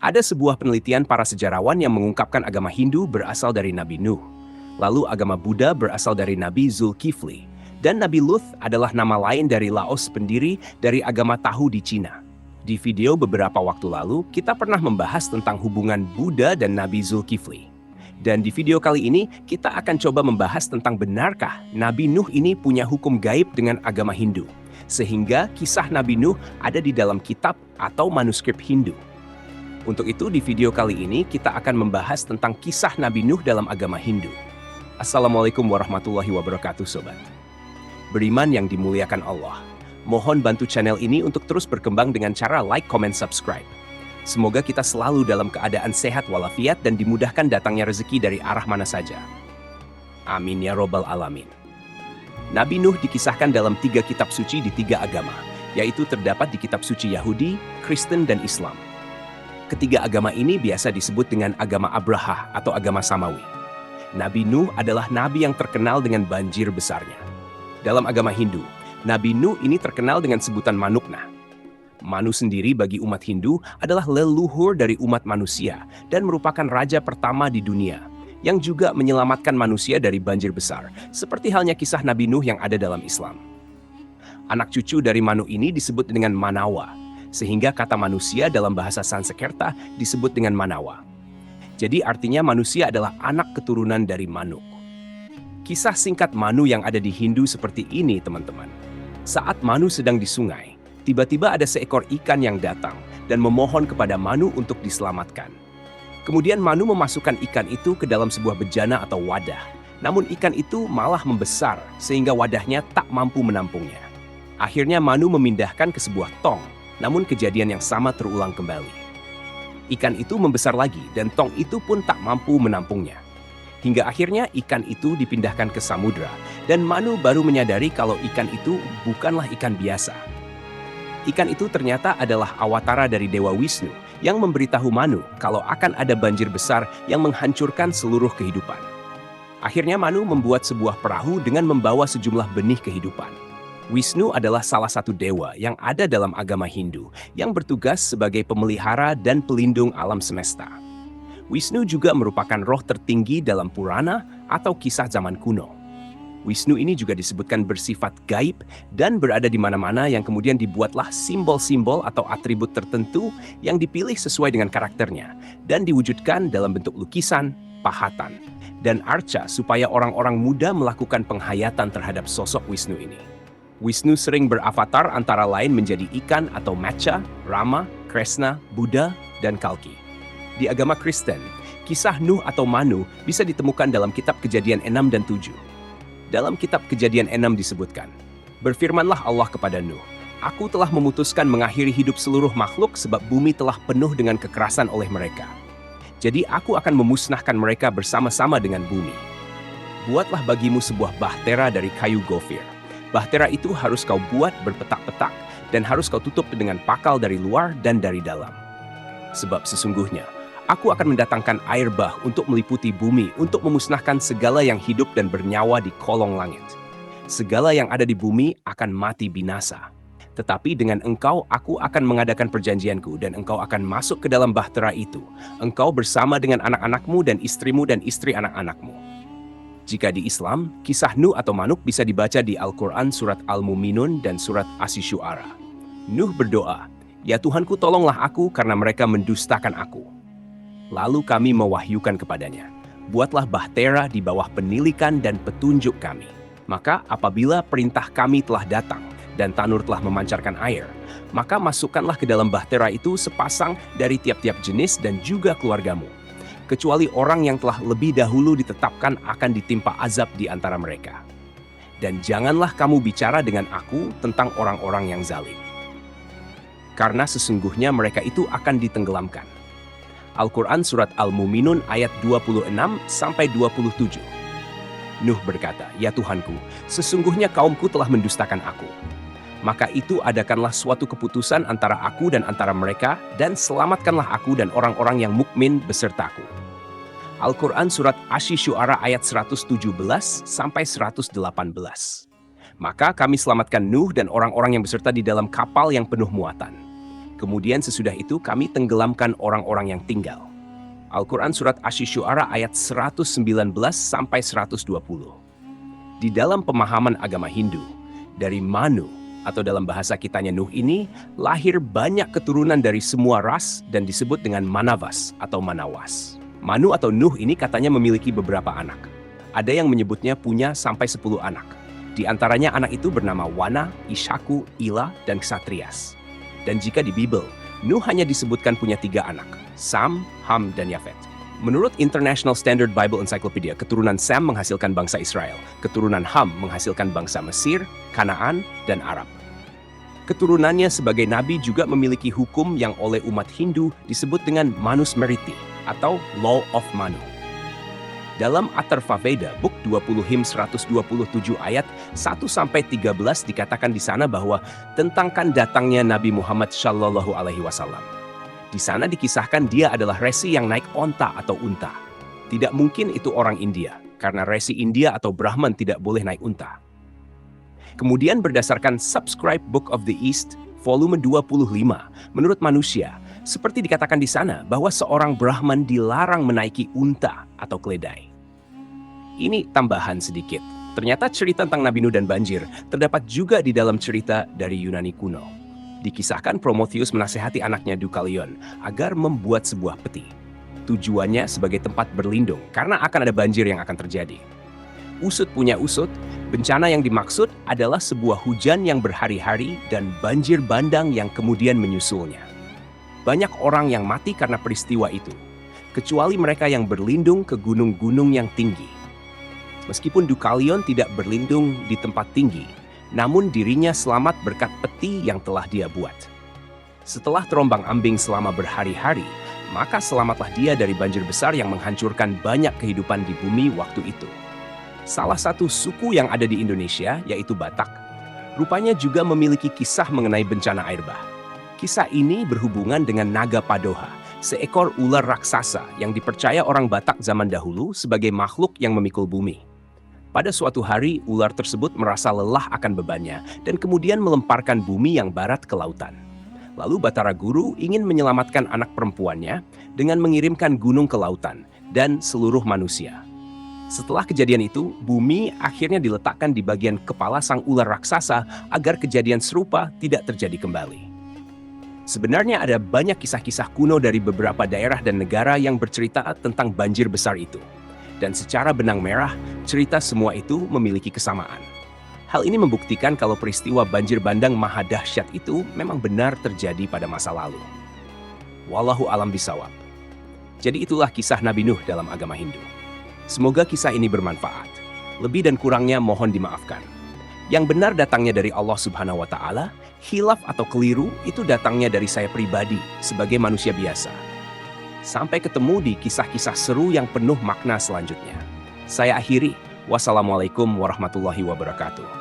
Ada sebuah penelitian para sejarawan yang mengungkapkan agama Hindu berasal dari Nabi Nuh. Lalu agama Buddha berasal dari Nabi Zulkifli. Dan Nabi Luth adalah nama lain dari Laos, pendiri dari agama Tahu di Cina. Di video beberapa waktu lalu, kita pernah membahas tentang hubungan Buddha dan Nabi Zulkifli. Dan di video kali ini, kita akan coba membahas tentang benarkah Nabi Nuh ini punya hukum gaib dengan agama Hindu. Sehingga kisah Nabi Nuh ada di dalam kitab atau manuskrip Hindu. Untuk itu, di video kali ini kita akan membahas tentang kisah Nabi Nuh dalam agama Hindu. Assalamualaikum warahmatullahi wabarakatuh, Sobat. Beriman yang dimuliakan Allah. Mohon bantu channel ini untuk terus berkembang dengan cara like, comment, subscribe. Semoga kita selalu dalam keadaan sehat walafiat dan dimudahkan datangnya rezeki dari arah mana saja. Amin ya robbal alamin. Nabi Nuh dikisahkan dalam 3 kitab suci di 3 agama, yaitu terdapat di kitab suci Yahudi, Kristen, dan Islam. Ketiga agama ini biasa disebut dengan agama Abraha atau agama Samawi. Nabi Nuh adalah nabi yang terkenal dengan banjir besarnya. Dalam agama Hindu, Nabi Nuh ini terkenal dengan sebutan Manukna. Manu sendiri bagi umat Hindu adalah leluhur dari umat manusia dan merupakan raja pertama di dunia yang juga menyelamatkan manusia dari banjir besar, seperti halnya kisah Nabi Nuh yang ada dalam Islam. Anak cucu dari Manu ini disebut dengan Manawa, sehingga kata manusia dalam bahasa Sanskerta disebut dengan Manawa. Jadi artinya manusia adalah anak keturunan dari Manuk. Kisah singkat Manu yang ada di Hindu seperti ini, teman-teman. Saat Manu sedang di sungai, tiba-tiba ada seekor ikan yang datang dan memohon kepada Manu untuk diselamatkan. Kemudian Manu memasukkan ikan itu ke dalam sebuah bejana atau wadah. Namun ikan itu malah membesar sehingga wadahnya tak mampu menampungnya. Akhirnya Manu memindahkan ke sebuah tong, namun kejadian yang sama terulang kembali. Ikan itu membesar lagi dan tong itu pun tak mampu menampungnya. Hingga akhirnya ikan itu dipindahkan ke samudra dan Manu baru menyadari kalau ikan itu bukanlah ikan biasa. Ikan itu ternyata adalah awatara dari Dewa Wisnu yang memberitahu Manu kalau akan ada banjir besar yang menghancurkan seluruh kehidupan. Akhirnya Manu membuat sebuah perahu dengan membawa sejumlah benih kehidupan. Wisnu adalah salah satu dewa yang ada dalam agama Hindu yang bertugas sebagai pemelihara dan pelindung alam semesta. Wisnu juga merupakan roh tertinggi dalam Purana atau kisah zaman kuno. Wisnu ini juga disebutkan bersifat gaib dan berada di mana-mana yang kemudian dibuatlah simbol-simbol atau atribut tertentu yang dipilih sesuai dengan karakternya dan diwujudkan dalam bentuk lukisan, pahatan, dan arca supaya orang-orang muda melakukan penghayatan terhadap sosok Wisnu ini. Wisnu sering beravatar antara lain menjadi ikan atau Matsya, Rama, Krishna, Buddha, dan Kalki. Di agama Kristen, kisah Nuh atau Manu bisa ditemukan dalam kitab Kejadian 6 dan 7. Dalam kitab Kejadian 6 disebutkan, "Berfirmanlah Allah kepada Nuh, Aku telah memutuskan mengakhiri hidup seluruh makhluk sebab bumi telah penuh dengan kekerasan oleh mereka. Jadi aku akan memusnahkan mereka bersama-sama dengan bumi. Buatlah bagimu sebuah bahtera dari kayu gofir. Bahtera itu harus kau buat berpetak-petak dan harus kau tutup dengan pakal dari luar dan dari dalam. Sebab sesungguhnya, Aku akan mendatangkan air bah untuk meliputi bumi untuk memusnahkan segala yang hidup dan bernyawa di kolong langit. Segala yang ada di bumi akan mati binasa. Tetapi dengan engkau aku akan mengadakan perjanjianku dan engkau akan masuk ke dalam bahtera itu. Engkau bersama dengan anak-anakmu dan istrimu dan istri anak-anakmu." Jika di Islam, kisah Nuh atau Manuk bisa dibaca di Al-Quran surat Al-Muminun dan surat Asy-Syu'ara. Nuh berdoa, "Ya Tuhanku, tolonglah aku karena mereka mendustakan aku." Lalu kami mewahyukan kepadanya, "Buatlah bahtera di bawah penilikan dan petunjuk kami. Maka apabila perintah kami telah datang dan tanur telah memancarkan air, maka masukkanlah ke dalam bahtera itu sepasang dari tiap-tiap jenis dan juga keluargamu, kecuali orang yang telah lebih dahulu ditetapkan akan ditimpa azab di antara mereka. Dan janganlah kamu bicara dengan aku tentang orang-orang yang zalim. Karena sesungguhnya mereka itu akan ditenggelamkan." Al-Quran Surat Al-Muminun ayat 26-27. Nuh berkata, "Ya Tuhanku, sesungguhnya kaumku telah mendustakan aku. Maka itu adakanlah suatu keputusan antara aku dan antara mereka, dan selamatkanlah aku dan orang-orang yang mukmin besertaku." Al-Quran Surat Asy-Syu'ara ayat 117-118. Maka kami selamatkan Nuh dan orang-orang yang beserta di dalam kapal yang penuh muatan. Kemudian sesudah itu kami tenggelamkan orang-orang yang tinggal. Al-Quran Surat Asy-Syu'ara ayat 119 sampai 120. Di dalam pemahaman agama Hindu, dari Manu atau dalam bahasa kitanya Nuh ini, lahir banyak keturunan dari semua ras dan disebut dengan Manavas atau Manawas. Manu atau Nuh ini katanya memiliki beberapa anak. Ada yang menyebutnya punya sampai 10 anak. Di antaranya anak itu bernama Wana, Ishaku, Ila, dan Ksatrias. Dan jika di Bible, Nuh hanya disebutkan punya 3 anak, Sam, Ham, dan Yafet. Menurut International Standard Bible Encyclopedia, keturunan Sam menghasilkan bangsa Israel, keturunan Ham menghasilkan bangsa Mesir, Kanaan, dan Arab. Keturunannya sebagai nabi juga memiliki hukum yang oleh umat Hindu disebut dengan Manusmriti atau Law of Manu. Dalam Atharva Veda, Book 20 Him 127 ayat 1-13 dikatakan di sana bahwa tentangkan datangnya Nabi Muhammad Shallallahu Alaihi Wasallam. Di sana dikisahkan dia adalah resi yang naik onta atau unta. Tidak mungkin itu orang India, karena resi India atau Brahman tidak boleh naik unta. Kemudian berdasarkan Subscribe Book of the East, volume 25, menurut manusia, seperti dikatakan di sana bahwa seorang Brahman dilarang menaiki unta atau keledai. Ini tambahan sedikit. Ternyata cerita tentang Nabi Nuh dan banjir terdapat juga di dalam cerita dari Yunani kuno. Dikisahkan Prometheus menasihati anaknya Deucalion agar membuat sebuah peti. Tujuannya sebagai tempat berlindung karena akan ada banjir yang akan terjadi. Usut punya usut, bencana yang dimaksud adalah sebuah hujan yang berhari-hari dan banjir bandang yang kemudian menyusulnya. Banyak orang yang mati karena peristiwa itu, kecuali mereka yang berlindung ke gunung-gunung yang tinggi. Meskipun Deucalion tidak berlindung di tempat tinggi, namun dirinya selamat berkat peti yang telah dia buat. Setelah terombang-ambing selama berhari-hari, maka selamatlah dia dari banjir besar yang menghancurkan banyak kehidupan di bumi waktu itu. Salah satu suku yang ada di Indonesia, yaitu Batak, rupanya juga memiliki kisah mengenai bencana air bah. Kisah ini berhubungan dengan Naga Padoha, seekor ular raksasa yang dipercaya orang Batak zaman dahulu sebagai makhluk yang memikul bumi. Pada suatu hari, ular tersebut merasa lelah akan bebannya dan kemudian melemparkan bumi yang barat ke lautan. Lalu Batara Guru ingin menyelamatkan anak perempuannya dengan mengirimkan gunung ke lautan dan seluruh manusia. Setelah kejadian itu, bumi akhirnya diletakkan di bagian kepala sang ular raksasa agar kejadian serupa tidak terjadi kembali. Sebenarnya ada banyak kisah-kisah kuno dari beberapa daerah dan negara yang bercerita tentang banjir besar itu. Dan secara benang merah, cerita semua itu memiliki kesamaan. Hal ini membuktikan kalau peristiwa banjir bandang maha dahsyat itu memang benar terjadi pada masa lalu. Wallahu alam bisawab. Jadi itulah kisah Nabi Nuh dalam agama Hindu. Semoga kisah ini bermanfaat. Lebih dan kurangnya mohon dimaafkan. Yang benar datangnya dari Allah Subhanahu wa Ta'ala, khilaf atau keliru itu datangnya dari saya pribadi sebagai manusia biasa. Sampai ketemu di kisah-kisah seru yang penuh makna selanjutnya. Saya akhiri. Wassalamualaikum warahmatullahi wabarakatuh.